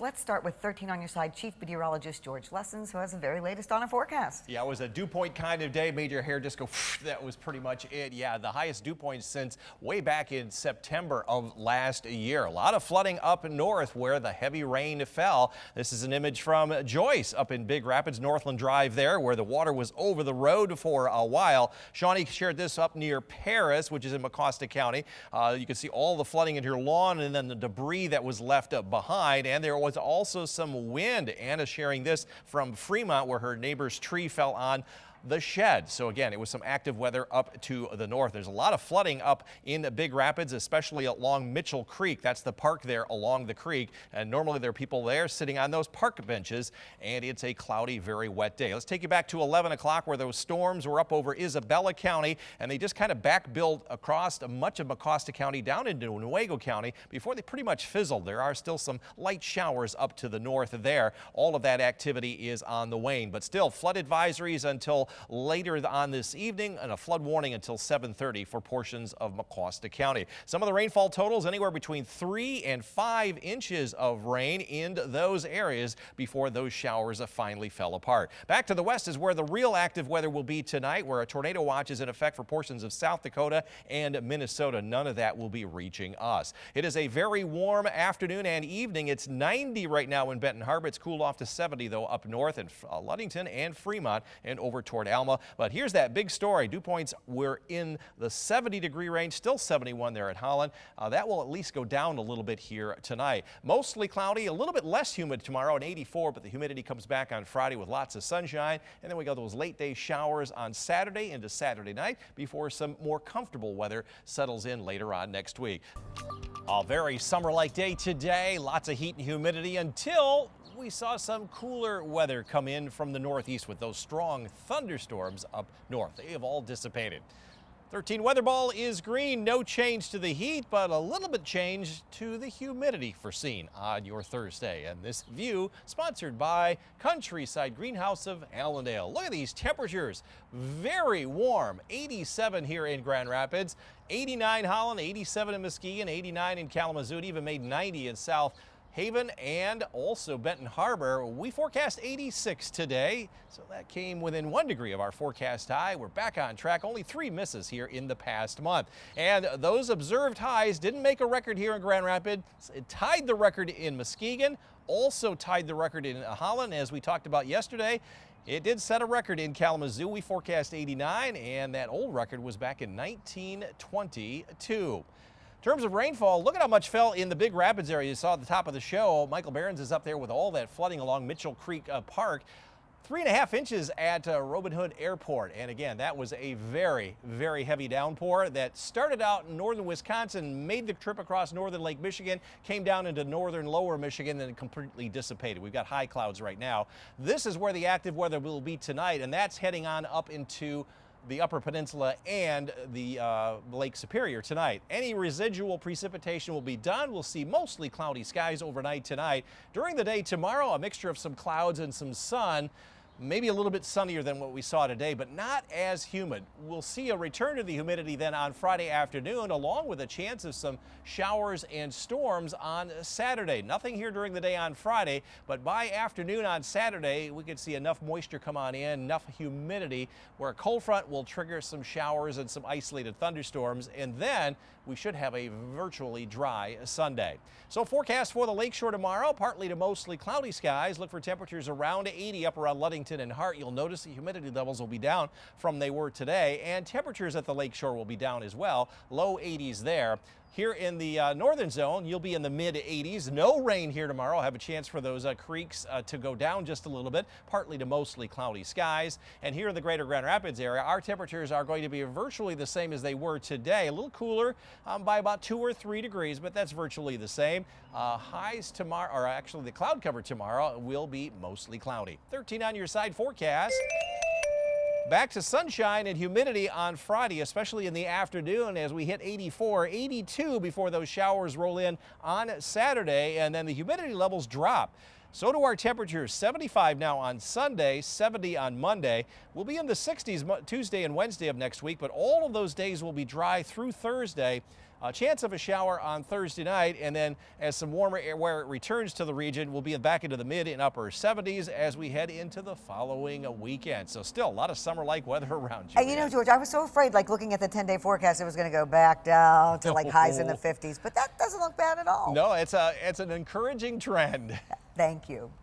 let's start with 13 on your side, Chief Meteorologist George Lessons, who has the very latest on a forecast. Yeah, it was a dew point kind of day. Made your hair just go, that was pretty much it. Yeah, the highest dew point since way back in September of last year. A lot of flooding up north where the heavy rain fell. This is an image from Joyce up in Big Rapids, Northland Drive there, where the water was over the road for a while. Shawnee shared this up near Paris, which is in Mecosta County. You can see all the flooding in your lawn and then the debris that was left behind. And there was also some wind. Anna sharing this from Fremont, where her neighbor's tree fell on the shed. So again, it was some active weather up to the north. There's a lot of flooding up in Big Rapids, especially along Mitchell Creek. That's the park there along the creek. And normally there are people there sitting on those park benches, and it's a cloudy, very wet day. Let's take you back to 11 o'clock where those storms were up over Isabella County, and they just kind of back-built across much of Mecosta County down into Nuevo County before they pretty much fizzled. There are still some light showers up to the north there. All of that activity is on the wane, but still flood advisories until later on this evening and a flood warning until 7:30 for portions of Mecosta County. Some of the rainfall totals anywhere between 3 and 5 inches of rain in those areas before those showers finally fell apart. Back to the west is where the real active weather will be tonight, where a tornado watch is in effect for portions of South Dakota and Minnesota. None of that will be reaching us. It is a very warm afternoon and evening. It's 90 right now in Benton Harbor. It's cooled off to 70 though up north in Ludington and Fremont and over toward Alma. But here's that big story. Dew points were in the 70-degree range, still 71 there at Holland. That will at least go down a little bit here tonight. Mostly cloudy, a little bit less humid tomorrow at 84, but the humidity comes back on Friday with lots of sunshine. And then we got those late day showers on Saturday into Saturday night before some more comfortable weather settles in later on next week. A very summer-like day today. Lots of heat and humidity until we saw some cooler weather come in from the northeast with those strong thunderstorms up north. They have all dissipated. 13 weather ball is green. No change to the heat, but a little bit change to the humidity foreseen on your Thursday. And this view sponsored by Countryside Greenhouse of Allendale. Look at these temperatures. Very warm. 87 here in Grand Rapids, 89 Holland, 87 in Muskegon, 89 in Kalamazoo, even made 90 in South Haven and also Benton Harbor. We forecast 86 today, so that came within 1 degree of our forecast high. We're back on track. Only 3 misses here in the past month. And those observed highs didn't make a record here in Grand Rapids. It tied the record in Muskegon, also tied the record in Holland, as we talked about yesterday. It did set a record in Kalamazoo. We forecast 89, and that old record was back in 1922. In terms of rainfall, look at how much fell in the Big Rapids area. You saw at the top of the show, Michael Behrens is up there with all that flooding along Mitchell Creek Park. 3.5 inches at Robin Hood Airport. And again, that was a very, very heavy downpour that started out in northern Wisconsin, made the trip across northern Lake Michigan, came down into northern lower Michigan, and completely dissipated. We've got high clouds right now. This is where the active weather will be tonight, and that's heading on up into the Upper Peninsula and the Lake Superior tonight. Any residual precipitation will be done. We'll see mostly cloudy skies overnight tonight. During the day tomorrow, a mixture of some clouds and some sun. Maybe a little bit sunnier than what we saw today, but not as humid. We'll see a return to the humidity then on Friday afternoon, along with a chance of some showers and storms on Saturday. Nothing here during the day on Friday, but by afternoon on Saturday, we could see enough moisture come on in, enough humidity where a cold front will trigger some showers and some isolated thunderstorms, and then we should have a virtually dry Sunday. So forecast for the lakeshore tomorrow, partly to mostly cloudy skies. Look for temperatures around 80 up around Ludington and Hart. You'll notice the humidity levels will be down from they were today, and temperatures at the lakeshore will be down as well. Low 80s there. Here in the northern zone, you'll be in the mid 80s. No rain here tomorrow. Have a chance for those creeks to go down just a little bit, partly to mostly cloudy skies. And here in the greater Grand Rapids area, our temperatures are going to be virtually the same as they were today. A little cooler by about 2 or 3 degrees, but that's virtually the same. Highs tomorrow, or actually the cloud cover tomorrow, will be mostly cloudy. 13 on your side forecast. Back to sunshine and humidity on Friday, especially in the afternoon as we hit 84, 82 before those showers roll in on Saturday, and then the humidity levels drop. So do our temperatures. 75 now on Sunday, 70 on Monday. We'll be in the 60s Tuesday and Wednesday of next week, but all of those days will be dry through Thursday. A chance of a shower on Thursday night, and then as some warmer air where it returns to the region, we'll be back into the mid and upper 70s as we head into the following weekend. So still a lot of summer-like weather around you. And you know, George, I was so afraid, like looking at the 10-day forecast, it was going to go back down to like highs in the 50s, but that doesn't look bad at all. No, it's an encouraging trend. Thank you.